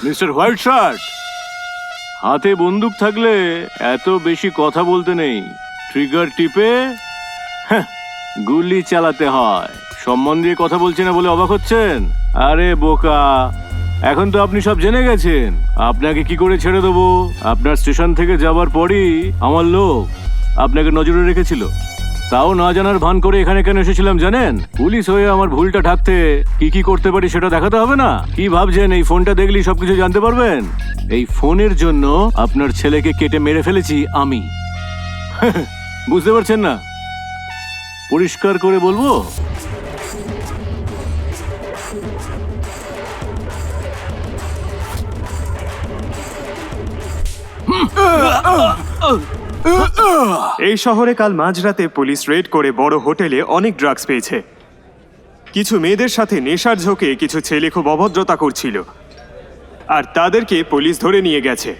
Mister white shirt, হাতে বন্দুক থাকলে এত বেশি কথা বলতে নেই। ট্রিগার টিপে গুলি চালাতে হয়। সম্মান দিয়ে কথা বলছি না বলে অবাক হচ্ছেন? আরে বোকা, এখন তো আপনি সব জেনে গেছেন। আপনাকে কি করে ছেড়ে দেবো? আপনার স্টেশন থেকে যাবার পরই আমার লোক আপনাকে নজরে রেখেছিল। তাও না জানার ভান করে এখানে কেন এসেছিলাম জানেন? পুলিশ হয়ে আমার ভুলটা ঢাকতে কি কি করতে পারি সেটা দেখাতে হবে না? কি ভাবছেন এই ফোনটা দেখলেই সবকিছু জানতে পারবেন? এই ফোনের জন্য আপনার ছেলেকে কেটে মেরে ফেলেছি আমি। বুঝতে পারছেন না? পরিষ্কার করে বলবো, এই শহরে কাল মাঝরাতে পুলিশ রেড করে বড় হোটেলে অনেক ড্রাগস পেয়েছে। কিছু মেয়েদের সাথে নেশার ঝোঁকে কিছু ছেলে খুব অভদ্রতা করছিল, আর তাদেরকে পুলিশ ধরে নিয়ে গেছে।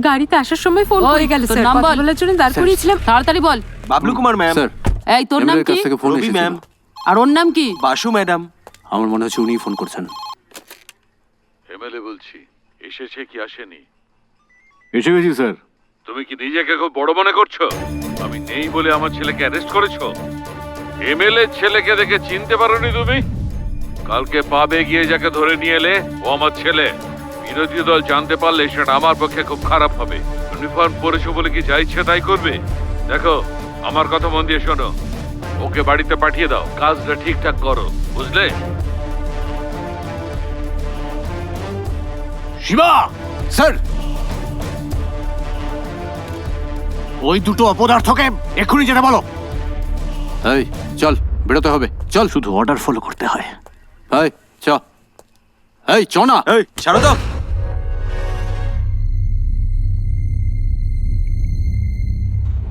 গাড়িতে আসার সময় ফোন ওই, করে গেল তোর স্যার, নাম কথা বল। বলার জন্য দাঁড় করিয়েছিলাম। তাড়াতাড়ি বল। বাবলু কুমার ম্যাম। স্যার, এই তোর নাম এমএলএর কি? কাছ থেকে ফোন রবি এসেছিল। ম্যাম। আর ওর নাম কি? বাসু ম্যাডাম। আমার মনে হচ্ছে উনিই ফোন করছেন। এমএলএ বলছি, এসেছে কি আসেনি? এসে গেছি স্যার। তুমি কি নিজেকে খুব বড় মনে করছো? আমি নেই বলে আমার ছেলেকে অ্যারেস্ট করেছো? এমএলএ ছেলেকে দেখে চিনতে পারোনি তুমি? কালকে পাবে গিয়ে যাকে ধরে নিয়ে এলে ও আমার ছেলে। বিরোধী দল জানতে পারলে সেটা আমার পক্ষে খুব খারাপ হবে। ইউনিফর্ম পরেছো বলে কি যা ইচ্ছে তাই করবে? দেখো, আমার কথা মন দিয়ে শোনো। ওকে বাড়িতে পাঠিয়ে দাও, কাজটা ঠিকঠাক করো, বুঝলে? শিবা স্যার, ওই দুটো অপদার্থকে এক্ষুনি যেতে বলো। এই চল, বেরোতে হবে, চল। শুধু অর্ডার ফলো করতে হয়। এই চ, এই চ না। এই ছাড়ো তো।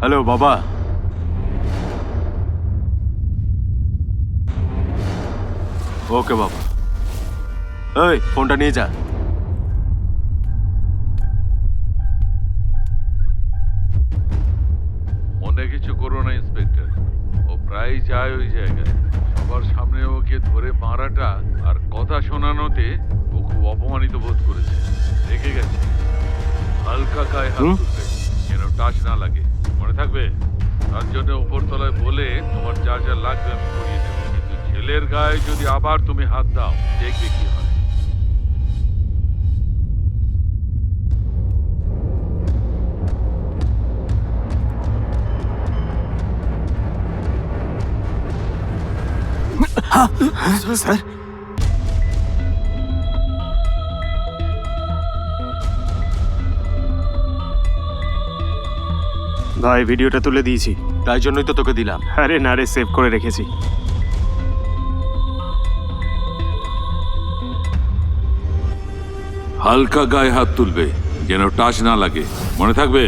হ্যালো বাবা। ওকে বাবা। এই ফোনটা নিয়ে যা। মনে কিছু করো না ইন্সপেক্টর, ও প্রায় যায় ওই জায়গায়। সবার সামনে ওকে ধরে মারাটা আর কথা শোনানোতে ও খুব অপমানিত বোধ করেছে। রেগে গেছে। হালকা গায়ে হাত তুলবে, যেন টাচ না লাগে, মনে থাকবে? তার জন্য উপরতলায় বলে তোমার যা যা লাগবে আমি করিয়ে দেবো, কিন্তু ছেলের গায়ে যদি আবার তুমি হাত দাও, দেখবে কি হয়। স্যার, ভাই ভিডিওটা তুলে দিয়েছি। তাই জন্যই তো তোকে দিলাম। আরে না রে, সেভ করে রেখেছি। হালকা গায়ে হাত তুলবে, যেন টাচ না লাগে, মনে থাকবে?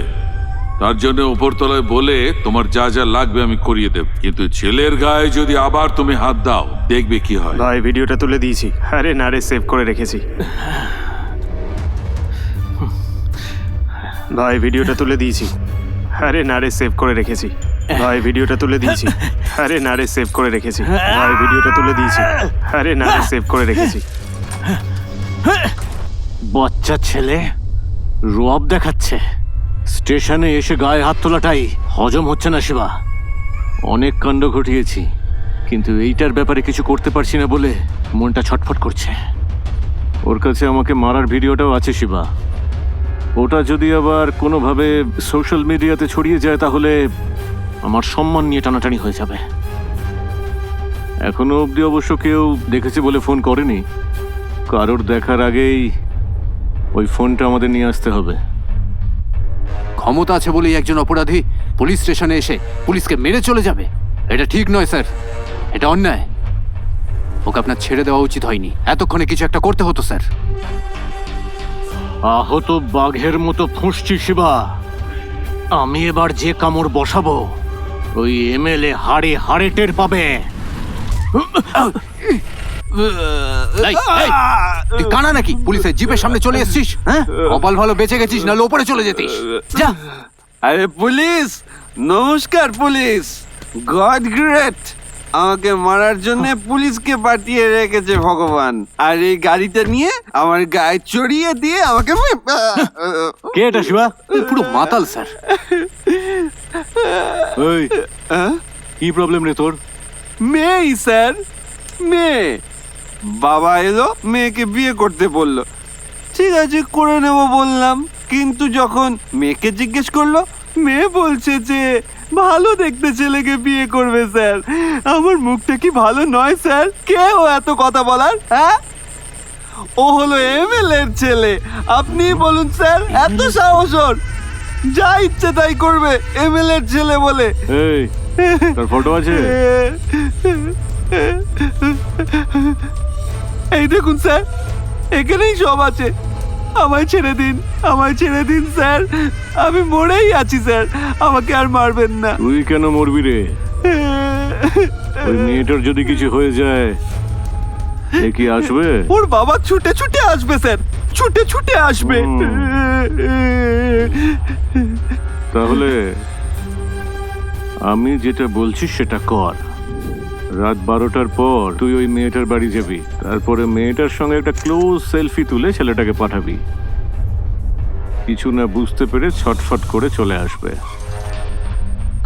তার জন্য উপরতলায় বলে তোমার যা যা লাগবে আমি করিয়ে দেব, কিন্তু ছেলের গায়ে যদি আবার তুমি হাত দাও, দেখবে কি হয়। ভাই ভিডিওটা তুলে দিয়েছি। আরে না রে, সেভ করে রেখেছি। ভাই ভিডিওটা তুলে দিয়েছি। আরে না রে, সেভ করে রেখেছি। ভাই ভিডিওটা তুলে দিয়েছি। আরে না রে, সেভ করে রেখেছি। ভাই ভিডিওটা তুলে দিয়েছি। আরে না রে, সেভ করে রেখেছি। বাচ্চা ছেলে রোয়াব দেখাচ্ছে। স্টেশনে এসে গায়ে হাত তোলাটাই হজম হচ্ছে না শিবা। অনেক কাণ্ড ঘটিয়েছি, কিন্তু এইটার ব্যাপারে কিছু করতে পারছি না বলে মনটা ছটফট করছে। ওর কাছে আমাকে মারার ভিডিওটাও আছে শিবা। ওটা যদি আবার কোনোভাবে সোশ্যাল মিডিয়াতে ছড়িয়ে যায় তাহলে আমার সম্মান নিয়ে টানাটানি হয়ে যাবে। এখনো অবধি অবশ্য কেউ দেখেছে বলে ফোন করেনি। কারোর দেখার আগেই ওই ফোনটা আমাদের নিয়ে আসতে হবে। ক্ষমতা আছে বলেই একজন অপরাধী পুলিশ স্টেশনে এসে পুলিশকে মেরে চলে যাবে, এটা ঠিক নয় স্যার, এটা অন্যায়। ওকে আপনার ছেড়ে দেওয়া উচিত হয়নি, এতক্ষণে কিছু একটা করতে হতো স্যার। আহত বাঘের মতো ফুঁসছি শিবা। আমি এবার যে কামড় বসাবো ওই এমএলএ হাড়ে হাড়ে টের পাবে। এই, এই, তুই কানা নাকি? পুলিশের জিপের সামনে চলে এসেছিস? হ্যাঁ, কপাল ভালো বেঁচে গেছিস, নাহলে ওপরে চলে যেতিস। যা। আরে পুলিশ, নমস্কার পুলিশ। God great. আমাকে মারার জন্য পুলিশকে পাঠিয়ে রেখেছে ভগবান, আর এই গাড়িটা নিয়ে আমার গায়ে চড়িয়ে দিয়ে আমাকে কে এটা শিবা? পুরো মাতাল স্যার। ওই কি প্রবলেম রে তোর? মেয়েই স্যার, মেয়ে। বাবা এলো, মেয়েকে বিয়ে করতে বললো। ঠিক আছে, করে নেবো বললাম, কিন্তু যখন মেয়েকে জিজ্ঞেস করলো, মেয়ে বলছে যে ভালো দেখতে ছেলেকে বিয়ে করবে স্যার। আমার মুখটা কি ভালো নয় স্যার? কে ও এত কথা বলার? হ্যাঁ, ও হলো এমএলএ এর ছেলে। আপনি বলুন স্যার, এত সাহস ওর, যা ইচ্ছে তাই করবে এমএলএ এর ছেলে বলে। এই তোর ফটো আছে? এই দেখুন স্যার, এখানেই সব আছে। আমায় ছেড়ে দিন, আমায় ছেড়ে দিন স্যার, আমি মরেই আছি স্যার, আমাকে আর মারবেন না। তুই কেন মরবি রে? ওই মেয়েটার যদি কিছু হয়ে যায় সে কি আসবে? ওর বাবা ছুটে ছুটে আসবে স্যার, ছুটে ছুটে আসবে। তাহলে আমি যেটা বলছি সেটা কর। রাত 12টার পর তুই ওই মেয়েটার বাড়ি যাবি, তারপরে মেয়েটার সঙ্গে একটা ক্লোজ সেলফি তুলে ছেলেটাকে পাঠাবি। কিছু না বুঝতে পেরে ছটফট করে চলে আসবে।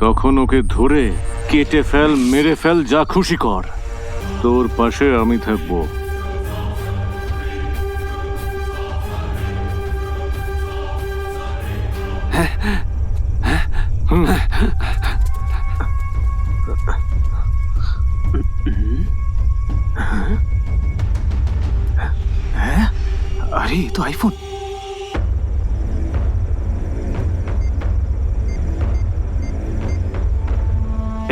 তখন ওকে ধরে কেটে ফেল, মেরে ফেল, যা খুশি কর। তোর পাশে আমি থাকবো। আরে এ তো আইফোন।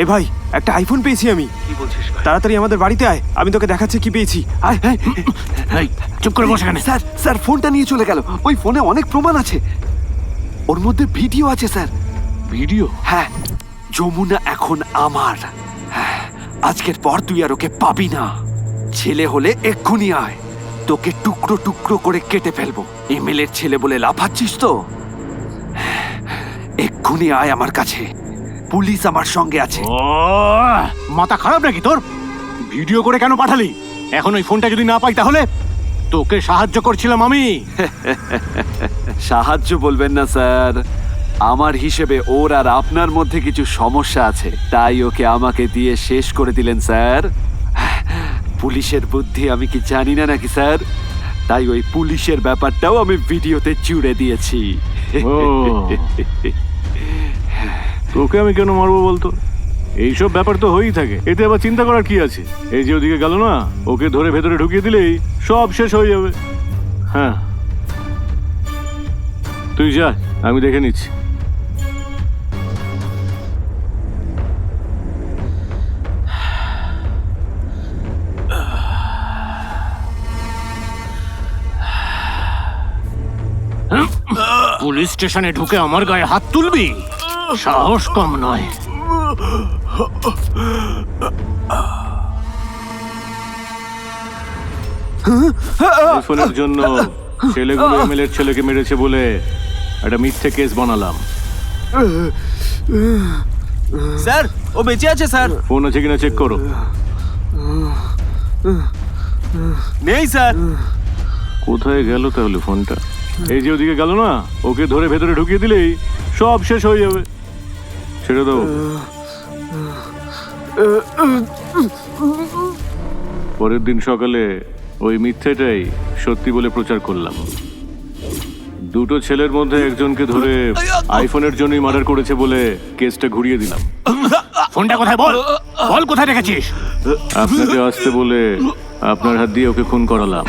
এ ভাই, একটা আইফোন পেয়েছি আমি। কি বলছিস ভাই? তাড়াতাড়ি আমাদের বাড়িতে আয়, আমি তোকে দেখাচ্ছি কি পেয়েছি। আয়। এই চুপ করে বসে কেন? স্যার, স্যার ফোনটা নিয়ে চলে গেল। ওই ফোনে অনেক প্রমাণ আছে, ওর মধ্যে ভিডিও আছে স্যার। ভিডিও? হ্যাঁ, যমুনা এখন আমার। হ্যাঁ, আজকের পর তুই আর ওকে পাবি না। ছেলে হলে এক্ষুনি আয়, তোকে টুকরো টুকরো করে কেটে ফেলবো। এমএলএর ছেলে বলে লাফাচ্ছিস তো? হ্যাঁ, এক্ষুনি আয় আমার কাছে, পুলিশ আমার সঙ্গে আছে। ও মাথা খারাপ নাকি তোর? ভিডিও করে কেন পাঠালি? এখন ওই ফোনটা যদি না পাই তাহলে? তোকে সাহায্য করছিলাম আমি। সাহায্য বলবেন না স্যার, আমার হিসেবে ওর আর আপনার মধ্যে কিছু সমস্যা আছে, তাই ওকে আমাকে দিয়ে শেষ করে দিলেন স্যার। পুলিশের বুদ্ধি আমি কি জানি না নাকি স্যার? তাই ওই পুলিশের ব্যাপারটাও আমি ভিডিওতে জুড়ে দিয়েছি। ও, তোকে আমি কেন মারবো বলতো? এইসব ব্যাপার তো হয়েই থাকে, এতে আবার চিন্তা করার কি আছে? এই যে ওদিকে গেল না, ওকে ধরে ভেতরে ঢুকিয়ে দিলেই সব শেষ হয়ে যাবে। হ্যাঁ, তুই যা, আমি দেখে নিচ্ছি। পুলিশ স্টেশনে ঢুকে আমার গায়ে হাত তুলবি? সাহস কম নয়। আইফোনের জন্য ছেলেগুলো এমএলএ এর ছেলেকে মেরেছে বলে একটা মিথ্যে কেস বানালাম। স্যার, ও বেঁচে আছে স্যার। ফোন আছে কিনা চেক করো। নেই স্যার। কোথায় গেল তাহলে ফোনটা? এই যে ওদিকে গেল না, ওকে ধরে ভেতরে ঢুকিয়ে দিলেই সব শেষ হয়ে যাবে। ছেড়ে দাও। পরের দিন সকালে ওই মিথ্যেটাই সত্যি বলে প্রচার করলাম। দুটো ছেলের মধ্যে একজনকে ধরে আইফোনের জন্যই মার্ডার করেছে বলে কেসটা ঘুরিয়ে দিলাম। ফোনটা কোথায় বল, বল কোথায় রেখেছিস? আপনাকে আসতে বলে আপনার হাত দিয়ে ওকে খুন করালাম,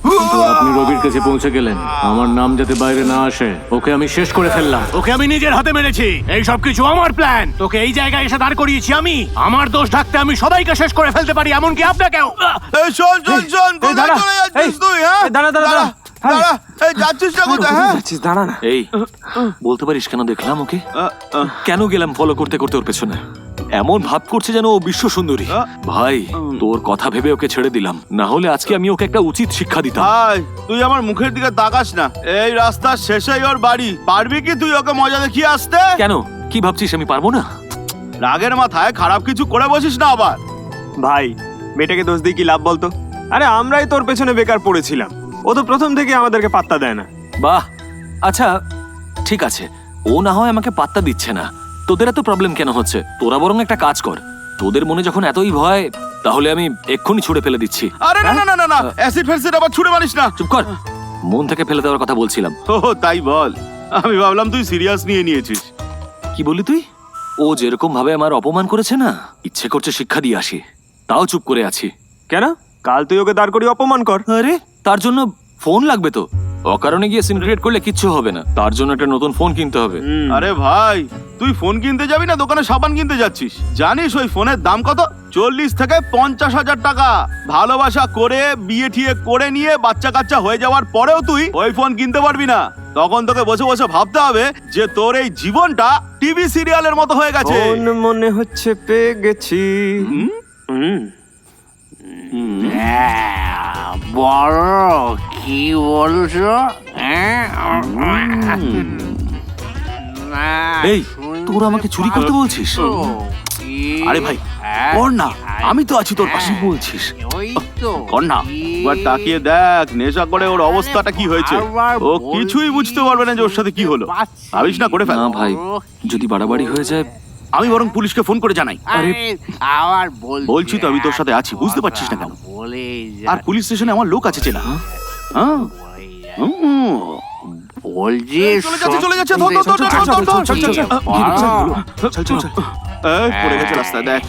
কিন্তু আপনি রবির কাছে পৌঁছে গেলেন। আমার নাম যাতে বাইরে না আসে, ওকে আমি শেষ করে ফেললাম। ওকে আমি নিজের হাতে মেরেছি। এই সব কিছু আমার প্ল্যান। তোকে এই জায়গায় এসে দাঁড় করিয়েছি আমি। আমার দোষ ঢাকতে আমি সবাইকে শেষ করে ফেলতে পারি, এমনকি আপনাকেও। শোন শোন শোন, কোথায় চলে যাচ্ছিস তুই? হ্যাঁ, দাঁড়া দাঁড়া দাঁড়া দাঁড়া। এই যাচ্ছিস না কোথায়? হ্যাঁ, দাঁড়া না। এই বলতে পারিস কেন দেখলাম ওকে? কেন গেলাম ফলো করতে করতে ওর পেছনে? এমন ভাব করছে যেন ও বিশ্ব সুন্দরী। ভাই, তোর কথা ভেবে ওকে ছেড়ে দিলাম, না হলে আজকে আমি ওকে একটা উচিত শিক্ষা দিতাম। ভাই, তুই আমার মুখের দিকে তাকাস না। এই রাস্তার শেষেই ওর বাড়ি। পারবি কি তুই ওকে মজা দেখিয়ে আসতে? কেন, কি ভাবছিস আমি পারবো না? রাগের মাথায় খারাপ কিছু করে বসিস না আবার। ভাই মেয়েটাকে দোষ দিয়ে কি লাভ বলতো? আরে আমরাই তোর পেছনে বেকার পড়েছিলাম, ও তো প্রথম থেকে আমাদেরকে পাত্তা দেয় না। বাহ, আচ্ছা ঠিক আছে, ও না হয় আমাকে পাত্তা দিচ্ছে না, তোদের এত প্রবলেম কেন হচ্ছে? তোরা বরং একটা কাজ কর, তোদের মনে যখন এতই ভয়, তাহলে আমি এক্ষুনি ছুড়ে ফেলে দিচ্ছি। আরে না না না না না, অ্যাসিড ফ্যাসিড আবার ছুড়ে মারিস না। চুপ কর, মন থেকে ফেলে দেওয়ার কথা বলছিলাম। ও তাই বল, আমি ভাবলাম তুই সিরিয়াস নিয়ে নিয়েছিস। কি বললি তুই? ও যেরকম ভাবে আমার অপমান করেছে না, ইচ্ছে করছে শিক্ষা দিয়ে আসি, তাও চুপ করে আছি। কেন? কাল তুই ওকে দাঁড় করিয়ে অপমান কর। আরে তার জন্য ফোন লাগবে তো? অকারণে গিয়ে সিন ক্রিয়েট করলে কিচ্ছু হবে না, তার জন্য একটা নতুন ফোন কিনতে হবে। আরে ভাই, তুই ফোন কিনতে যাবি না দোকানে সাবান কিনতে যাচ্ছিস? জানিস ওই ফোনের দাম কত? 40 থেকে 50,000 টাকা। ভালোবাসা করে বিয়ে ঠিয়ে করে নিয়ে বাচ্চা কাচ্চা হয়ে যাওয়ার পরেও তুই ওই ফোন কিনতে পারবি না। তখন তোকে বসে বসে ভাবতে হবে যে তোর এই জীবনটা টিভি সিরিয়ালের মতো হয়ে গেছে। ফোন মনে হচ্ছে পেয়ে গেছি। বড় কি বলছো? এই, তোরা আমাকে চুরি করতে বলছিস? আরে ভাই, কর না, আমি তো আছি তোর পাশে। বলছিস কর না, একবার তাকিয়ে দেখ নেশা করে ওর অবস্থাটা কি হয়েছে। ও কিছুই বুঝতে পারবে না যে ওর সাথে কি হলো। ভাবিস না, করে ফেল। না ভাই, যদি বাড়াবাড়ি হয়ে যায়। আমি বরং পুলিশকে ফোন করে জানাই। আবার বলছি তো আমি তোর সাথে আছি, বুঝতে পারছিস না কেন? বলে আর পুলিশ স্টেশনে আমার লোক আছে চেনা। হ্যাঁ বলছি চলে যাচ্ছে ধর, ধর, ধর, ধর, ধর, ধর, ধর। এই, পড়ে গেছে রাস্তায়, দেখ।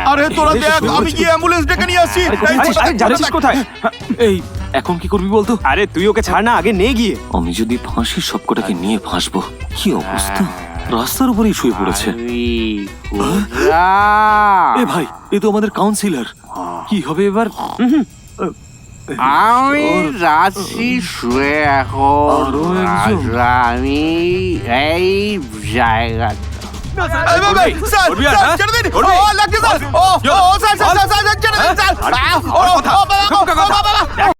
আরে তোরা দেখ, আমি গিয়ে অ্যাম্বুলেন্স ডেকে নিয়ে আসছি। আরে যাচ্ছিস কোথায়? এই, এখন কি করবি বলতো? আরে তুই ওকে ছাড় না, আগে নে গিয়ে। আমি যদি ফাঁসির সবকটাকে নিয়ে ফাঁসবো, কি অবস্থা! রাস্তার উপরেই শুয়ে পড়েছে। এ ভাই, এ তো আমাদের কাউন্সিলর, কি হবে এবার? আমি যাচ্ছি শুয়ে এখন। আরো একজন? আমি এই জায়গা এই ভাই, ভাই, স্যার, স্যার, ছেড়ে দিন। ও, লাগছে স্যার। ও, ও, স্যার, স্যার, স্যার, স্যার, ছেড়ে দিন, স্যার। ও, ও, বাবা, ও, বাবা।